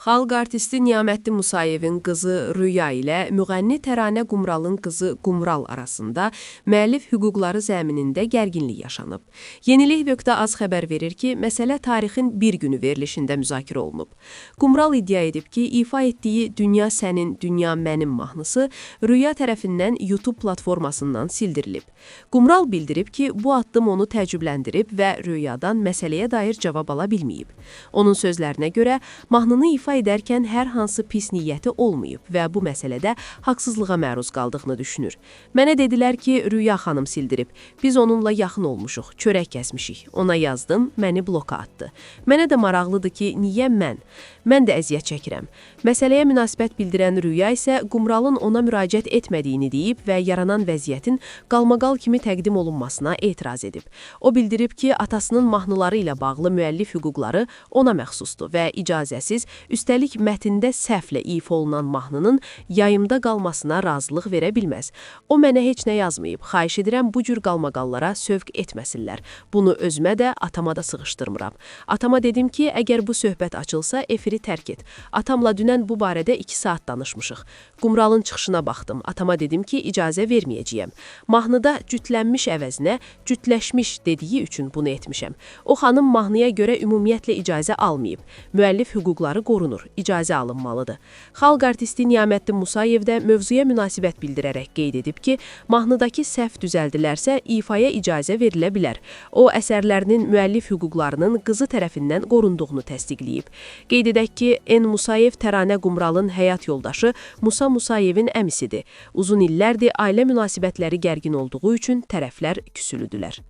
Xalq artisti Niyamətdin Musayevin qızı Rüya ilə müğənni Təranə Qumralın qızı Qumral arasında müəllif hüquqları zəminində gərginlik yaşanıb. Yenilik.az xəbər verir ki, məsələ tarixin bir günü verilişində müzakirə olunub. Qumral iddia edib ki, ifa etdiyi Dünya Sənin, Dünya Mənim mahnısı Rüya tərəfindən YouTube platformasından sildirilib. Qumral bildirib ki, bu addım onu təəccübləndirib və Rüyadan məsələyə dair cavab ala bilməyib. Onun sözlərinə görə, mahnını ifa edərkən hər hansı pis niyyəti olmayıb və bu məsələdə haqsızlığa məruz qaldığını düşünür. Mənə dedilər ki, Rüya xanım sildirib. Biz onunla yaxın olmuşuq, çörək kəsmişik. Ona yazdım, məni bloka atdı. Mənə də maraqlıdır ki, niyə mən? Mən də əziyyət çəkirəm. Məsələyə münasibət bildirən Rüya isə Qumralın ona müraciət etmədiyini deyib və yaranan vəziyyətin qalmaqal kimi təqdim olunmasına etiraz edib. O bildirib ki, atasının mahnıları ilə bağlı müəllif hüquqları ona məxsusdur və icazəsiz, üstəlik mətndə səhvlə ifa olunan mahnının yayımda qalmasına razılıq verə bilməz. O mənə heç nə yazmayıb, xahiş edirəm bu cür qalmaqallara sövq etməsinlər. Bunu özümə də, atama da sığışdırmıram. Atama dedim ki, əgər bu söhbət açılsa, efiri tərk et. Atamla dünən bu barədə 2 saat danışmışıq. Qumralın çıxışına baxdım. Atama dedim ki, icazə verməyəcəyəm. Mahnıda cütlənmiş əvəzinə cütləşmiş dediyi üçün bunu etmişəm. O xanım mahnıya görə ümumiyyətlə icazə almayıb. Müəllif hüquqları qorunur, icazə alınmalıdır. Xalq artisti Niyamətdin Musayev də mövzuya münasibət bildirərək qeyd edib ki, mahnıdakı səhv düzəldilərsə ifaya icazə verilə bilər. O, əsərlərinin müəllif hüquqlarının qızı tərəfindən qorunduğunu təsdiqləyib. Qeyd edək ki, N. Musayev Təranə Qumralın həyat yoldaşı Musa Musayevin əmisidir. Uzun illərdir ailə münasibətləri gərgin olduğu üçün tərəflər küsülüdülər.